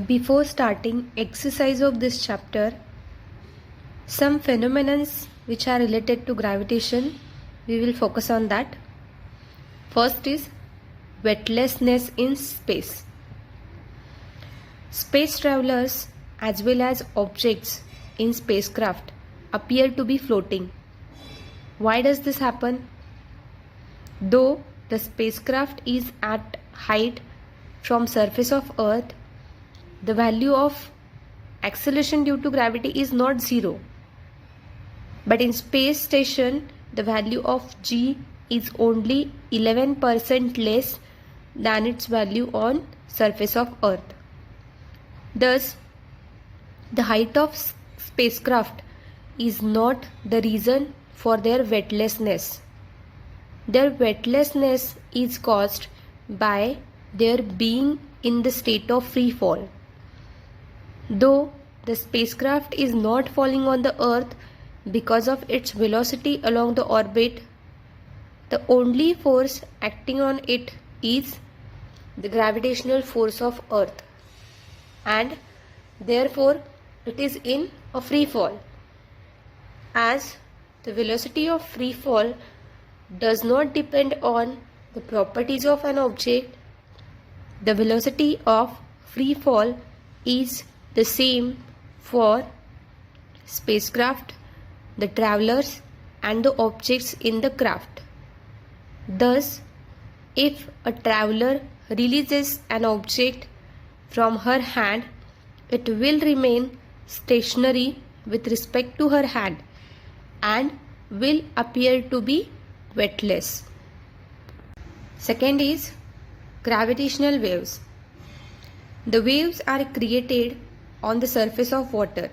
Before starting exercise of this chapter, some phenomena which are related to gravitation, we will focus on that. First is weightlessness in space. Space travelers as well as objects in spacecraft appear to be floating. Why does this happen? Though the spacecraft is at height from surface of Earth, the value of acceleration due to gravity is not zero. But in space station, the value of g is only 11% less than its value on surface of Earth. Thus, the height of spacecraft is not the reason for their weightlessness. Their weightlessness is caused by their being in the state of free fall. Though the spacecraft is not falling on the Earth because of its velocity along the orbit, the only force acting on it is the gravitational force of Earth, and therefore it is in a free fall. As the velocity of free fall does not depend on the properties of an object, the velocity of free fall is the same for spacecraft, the travelers, and the objects in the craft. Thus, if a traveler releases an object from her hand, it will remain stationary with respect to her hand and will appear to be weightless. Second is gravitational waves. The waves are created on the surface of water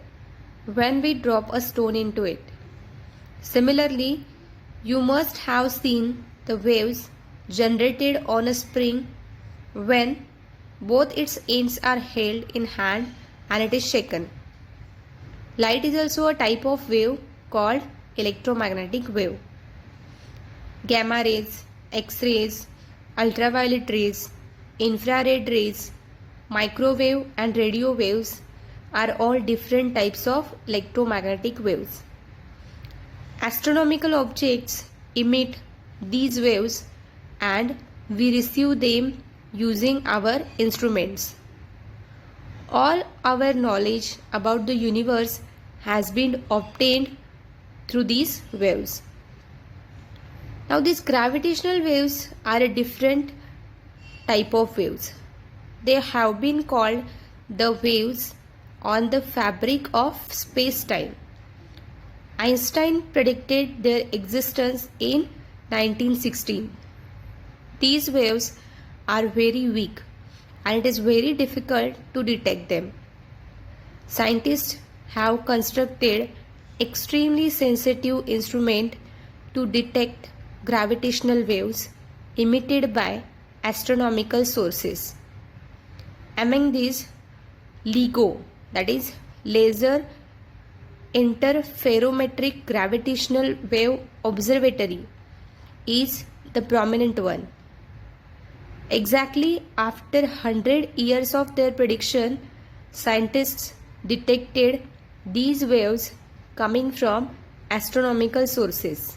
when we drop a stone into it. Similarly, you must have seen the waves generated on a spring when both its ends are held in hand and it is shaken. Light is also a type of wave called electromagnetic wave. Gamma rays, X-rays, ultraviolet rays, infrared rays, microwave and radio waves are all different types of electromagnetic waves. Astronomical objects emit these waves and we receive them using our instruments. All our knowledge about the universe has been obtained through these waves. Now these gravitational waves are a different type of waves. They have been called the waves on the fabric of space-time. Einstein predicted their existence in 1916. These waves are very weak and it is very difficult to detect them. Scientists have constructed extremely sensitive instrument to detect gravitational waves emitted by astronomical sources. Among these, LIGO, that is Laser Interferometric Gravitational Wave Observatory, is the prominent one. Exactly after 100 years of their prediction, scientists detected these waves coming from astronomical sources.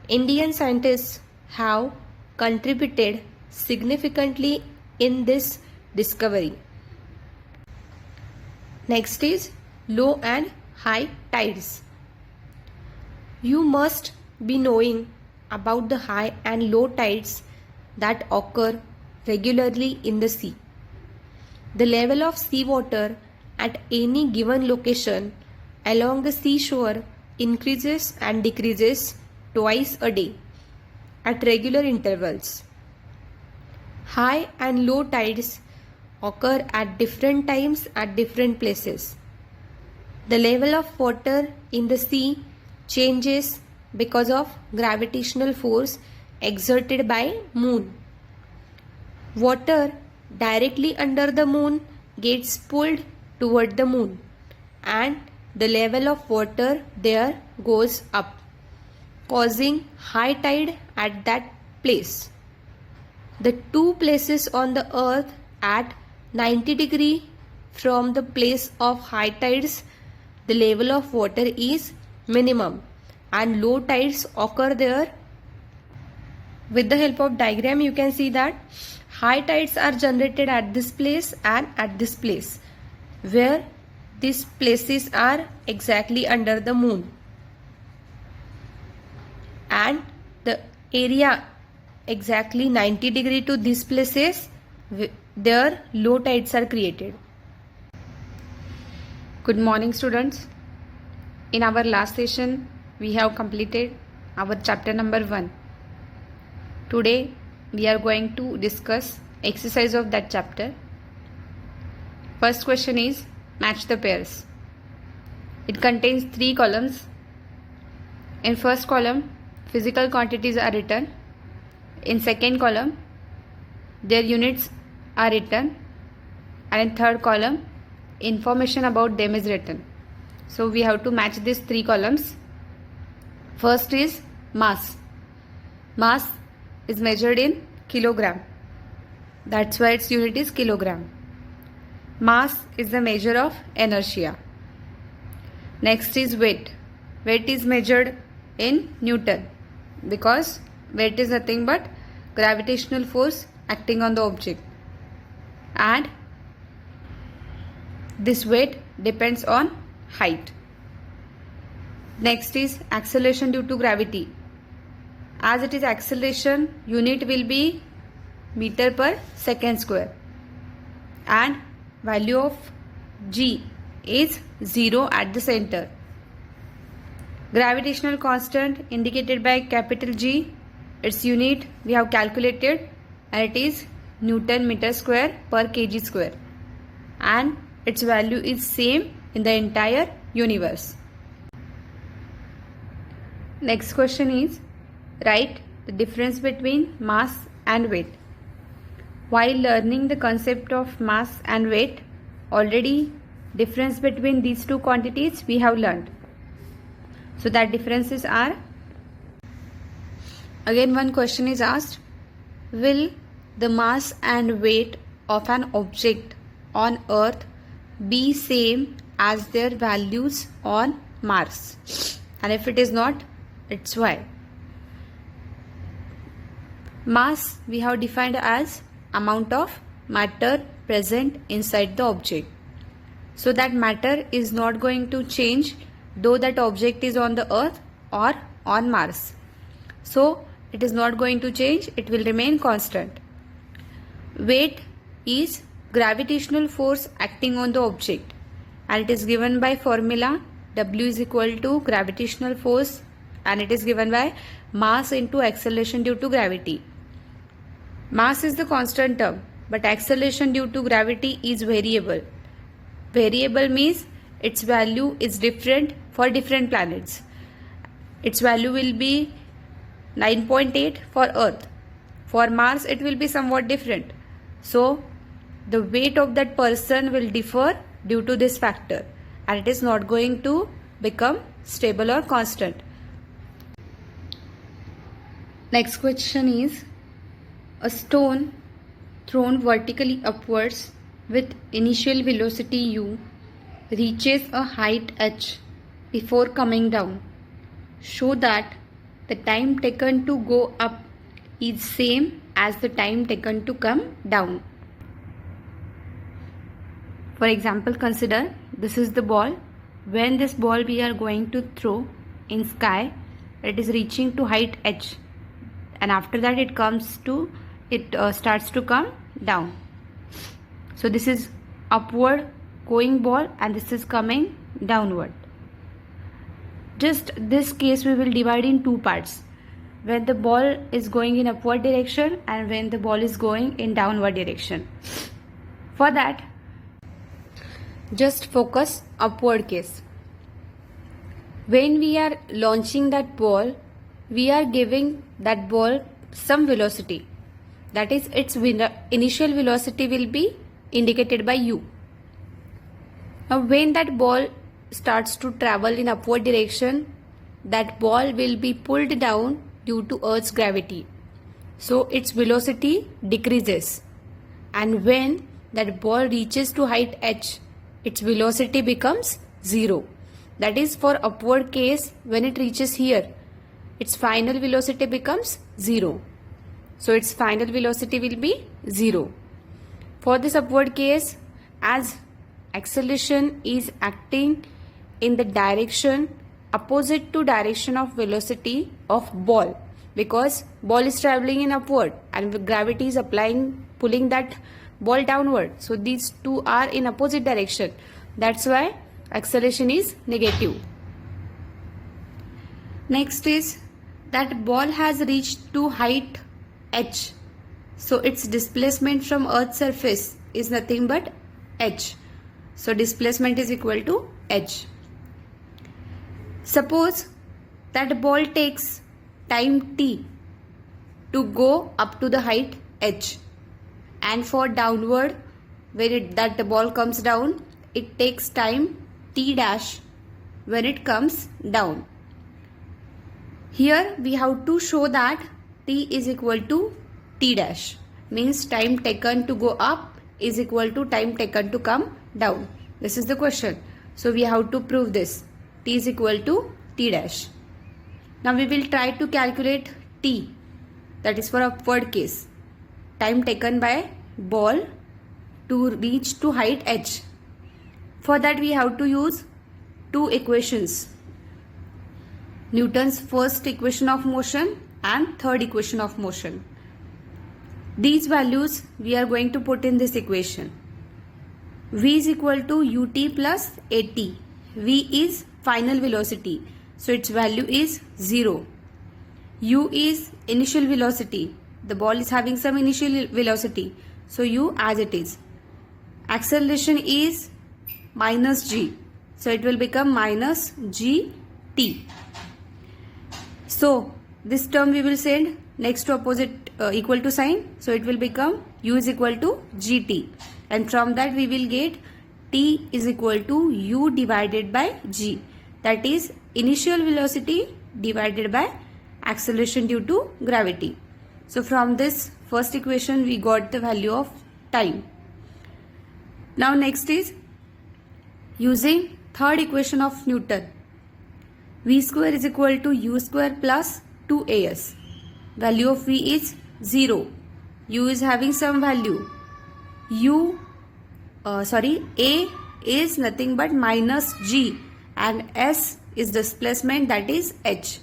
Indian scientists have contributed significantly in this discovery. Next is low and high tides. You must be knowing about the high and low tides that occur regularly in the sea. The level of seawater at any given location along the seashore increases and decreases twice a day at regular intervals. High and low tides occur at different times at different places. The level of water in the sea changes because of gravitational force exerted by moon. Water directly under the moon gets pulled toward the moon and the level of water there goes up, causing high tide at that place. The two places on the earth at 90 degree from the place of high tides, the level of water is minimum and low tides occur there. With the help of diagram, you can see that high tides are generated at this place and at this place, where these places are exactly under the moon, and the area exactly 90 degree to these places, there low tides are created. Good morning, students. In our last session, we have completed our chapter number 1. Today, we are going to discuss exercise of that chapter. First question is match the pairs. It contains 3 columns. In first column, physical quantities are written. In second column, their units are written. And in third column, information about them is written. So we have to match these 3 columns. First is mass. Mass is measured in kilogram. That's why its unit is kilogram. Mass is the measure of inertia. Next is weight. Weight is measured in Newton because weight is nothing but gravitational force acting on the object, and this weight depends on height. Next is acceleration due to gravity. As it is acceleration, unit will be meter per second square, and value of g is 0 at the center. Gravitational constant indicated by capital G, its unit we have calculated, and it is Newton meter square per kg square, and its value is same in the entire universe. Next question is write the difference between mass and weight. While learning the concept of mass and weight, already difference between these 2 quantities we have learned. So that differences are, again one question is asked, will the mass and weight of an object on earth be same as their values on Mars? And if it is not, it's why. Mass we have defined as amount of matter present inside the object. So that matter is not going to change though that object is on the earth or on Mars. So it is not going to change, it will remain constant. Weight is gravitational force acting on the object, and it is given by formula W is equal to gravitational force, and it is given by mass into acceleration due to gravity. Mass is the constant term, but acceleration due to gravity is variable. Variable means its value is different for different planets. Its value will be 9.8 for Earth. For Mars it will be somewhat different. So the weight of that person will differ due to this factor, and it is not going to become stable or constant. Next question is, a stone thrown vertically upwards with initial velocity u reaches a height h before coming down. Show that the time taken to go up is same as the time taken to come down. For example, consider this is the ball. When this ball we are going to throw in sky, it is reaching to height h, and after that it starts to come down. So this is upward going ball and this is coming downward. Just this case we will divide in 2 parts, when the ball is going in upward direction and when the ball is going in downward direction. For that, just focus upward case. When we are launching that ball, we are giving that ball some velocity. That is, its initial velocity will be indicated by u. Now when that ball starts to travel in upward direction, that ball will be pulled down due to Earth's gravity. So its velocity decreases, and when that ball reaches to height h, its velocity becomes 0. That is, for upward case, when it reaches here, its final velocity becomes 0. So its final velocity will be 0. For this upward case, as acceleration is acting in the direction opposite to direction of velocity of ball, because ball is traveling in upward and gravity is pulling that ball downward. So these two are in opposite direction. That's why acceleration is negative. Next is that ball has reached to height h. So its displacement from Earth's surface is nothing but h. So displacement is equal to h. Suppose that ball takes time t to go up to the height h, and for downward, when that ball comes down, it takes time t dash when it comes down. Here we have to show that t is equal to t dash, means time taken to go up is equal to time taken to come down. This is the question. So we have to prove this. T is equal to t dash. Now we will try to calculate t, that is for upward case, time taken by ball to reach to height h. For that we have to use two equations, Newton's first equation of motion and third equation of motion. These values we are going to put in this equation. V is equal to ut plus at. V is final velocity, so its value is 0. U is initial velocity. The ball is having some initial velocity, so U as it is. Acceleration is minus g, so it will become minus gt. So this term we will send next to opposite equal to sign, so it will become U is equal to gt, and from that we will get t is equal to U divided by g, that is initial velocity divided by acceleration due to gravity. So from this first equation we got the value of time. Now next is using third equation of Newton. V square is equal to U square plus 2as. Value of V is 0. U is having some value. A is nothing but minus g, and S is displacement, that is h.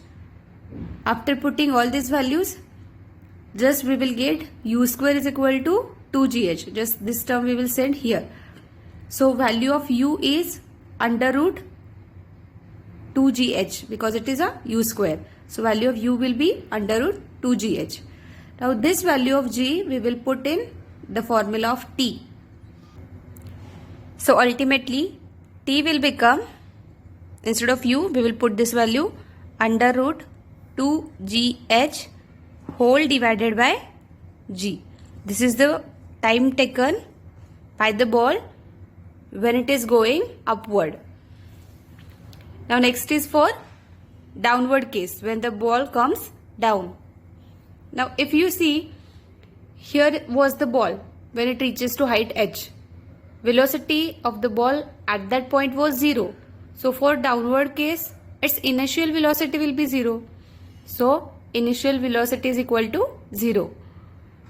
After putting all these values, just we will get U square is equal to 2gh. Just this term we will send here. So value of U is under root 2gh, because it is a U square. So value of U will be under root 2gh. Now this value of g we will put in the formula of t. So ultimately t will become, instead of U we will put this value under root 2gh whole divided by g. This is the time taken by the ball when it is going upward. Now next is for downward case, when the ball comes down. Now if you see, here was the ball when it reaches to height h. Velocity of the ball at that point was 0. So for downward case, its initial velocity will be 0. So initial velocity is equal to 0.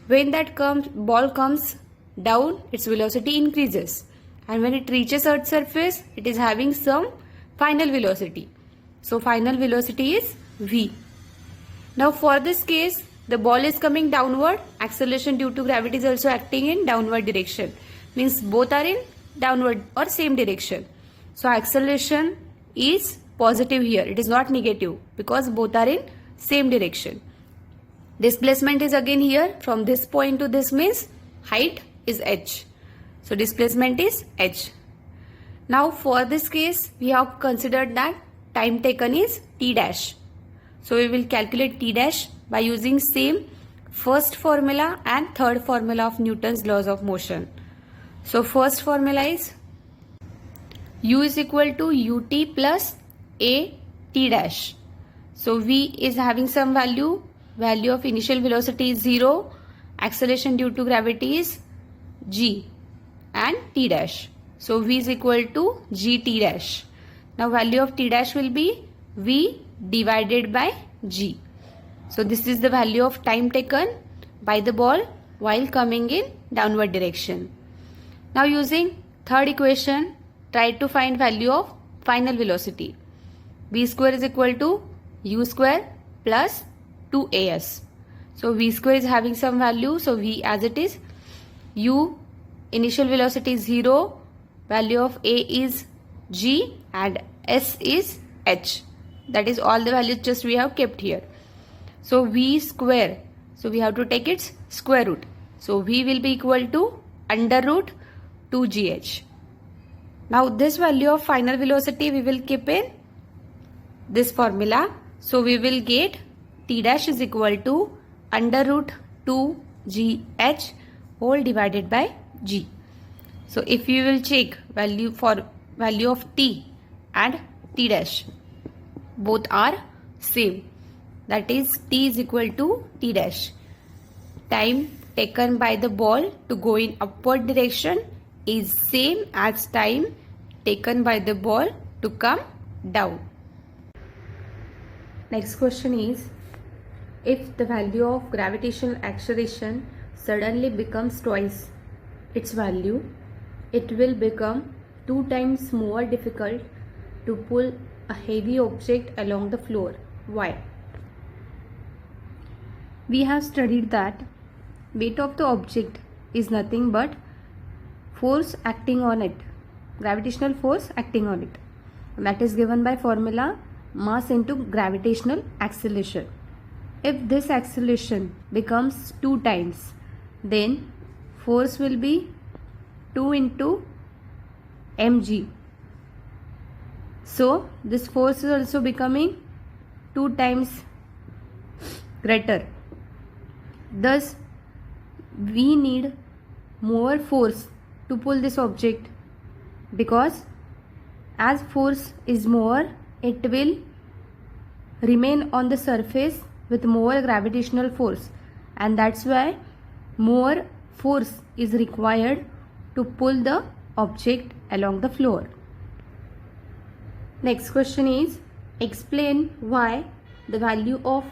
When that ball comes down, its velocity increases, and when it reaches Earth's surface, it is having some final velocity. So final velocity is v. Now for this case, the ball is coming downward, acceleration due to gravity is also acting in downward direction, means both are in downward or same direction. So acceleration is positive here, it is not negative, because both are in same direction. Displacement is again here, from this point to this means height is h. So displacement is h. Now for this case we have considered that time taken is t dash. So we will calculate t dash by using same first formula and third formula of Newton's laws of motion. So first formula is U is equal to ut plus a t dash. So v is having some value of initial velocity is 0, acceleration due to gravity is g. and t dash. So v is equal to gt dash. Now value of t dash will be v divided by g. So this is the value of time taken by the ball while coming in downward direction. Now using third equation, try to find value of final velocity. V square is equal to u square plus 2as. So v square is having some value, so v as it is. U initial velocity is 0, value of a is g and s is h. That is all the values just we have kept here. So v square, so we have to take its square root. So v will be equal to under root 2gh. Now this value of final velocity we will keep in this formula. So we will get t dash is equal to under root 2gh whole divided by g. So if you will check value of t and t dash, both are same. That is t is equal to t dash. Time taken by the ball to go in upward direction is same as time taken by the ball to come down. Next question is, if the value of gravitational acceleration suddenly becomes twice its value, it will become 2 times more difficult to pull a heavy object along the floor. Why? We have studied that weight of the object is nothing but force acting on it, gravitational force acting on it. That is given by formula mass into gravitational acceleration. If this acceleration becomes 2 times, then force will be 2 into mg. So this force is also becoming 2 times greater. Thus we need more force to pull this object, because as force is more, it will remain on the surface with more gravitational force, and that's why more force is required to pull the object along the floor. Next question is, explain why the value of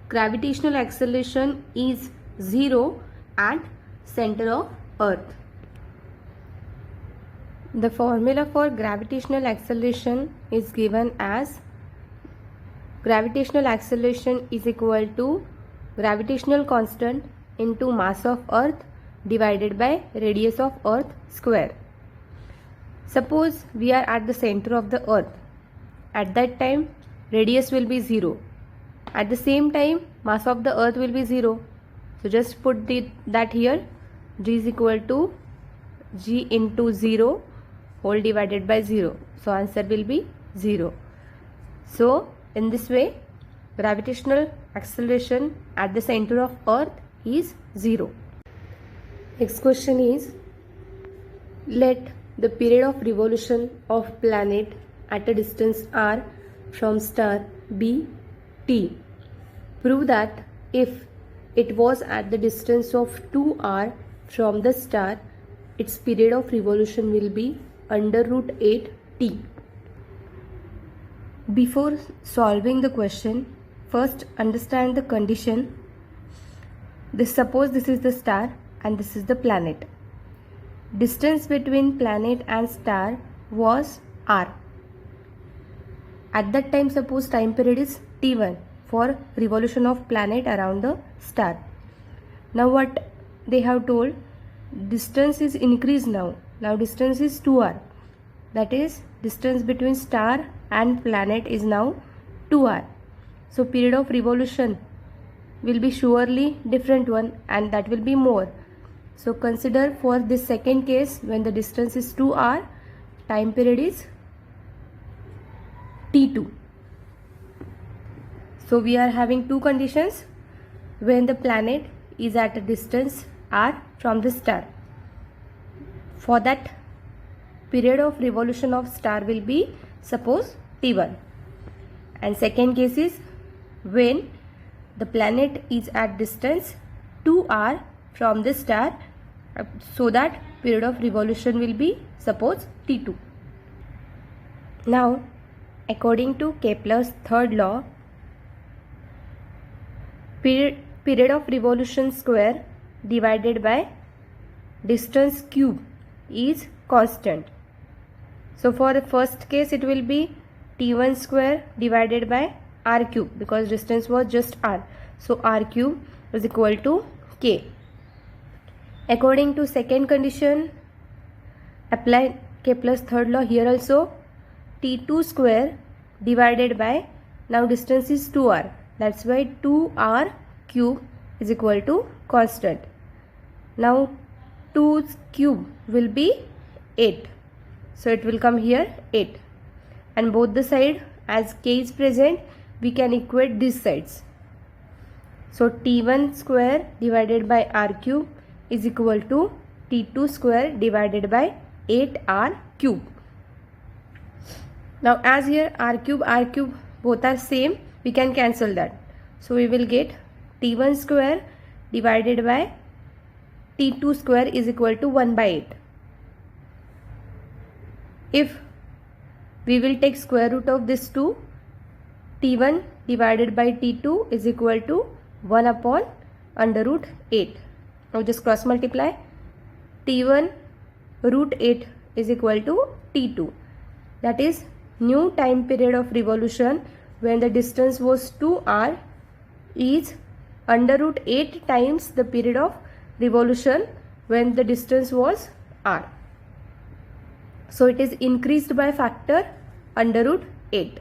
gravitational acceleration is 0 at center of Earth. The formula for gravitational acceleration is given as gravitational acceleration is equal to gravitational constant into mass of Earth divided by radius of Earth square. Suppose we are at the center of the Earth. At that time radius will be 0. At the same time mass of the Earth will be 0. So just put that here. G is equal to G into 0 whole divided by 0. So answer will be 0. So in this way gravitational acceleration at the center of Earth is 0. Next question is, let the period of revolution of planet at a distance r from star be t. Prove that if it was at the distance of 2r from the star, its period of revolution will be under root 8 t. Before solving the question, first understand the condition. Suppose this is the star and this is the planet. Distance between planet and star was r. At that time, suppose time period is t1 for revolution of planet around the star. Now what they have told, distance is increased now. Now distance is 2r. That is, distance between star and planet is now 2r. So period of revolution will be surely different one, and that will be more. So consider for this second case, when the distance is 2r, time period is t2. So we are having two conditions when the planet is at a distance r from the star. For that, period of revolution of star will be suppose t1. And second case is when the planet is at distance 2r from the star, so that period of revolution will be suppose T2. Now according to Kepler's third law, period of revolution square divided by distance cube is constant. So for the first case it will be T1 square divided by r cube, because distance was just r. So r cube is equal to k. According to second condition, apply Kepler's third law here also. T2 square divided by, now distance is 2r, that's why 2r cube is equal to constant. Now 2 cube will be 8, so it will come here 8, and both the side as k is present we can equate these sides. So T1 square divided by r cube is equal to T2 square divided by 8r cube. Now as here r cube both are same, we can cancel that. So we will get T1 square divided by T2 square is equal to 1 by 8. If we will take square root of this 2, T1 divided by T2 is equal to 1 upon under root 8. Now just cross multiply. T1 root 8 is equal to T2. That is new time period of revolution when the distance was 2r is under root 8 times the period of revolution when the distance was r. So it is increased by factor under root 8.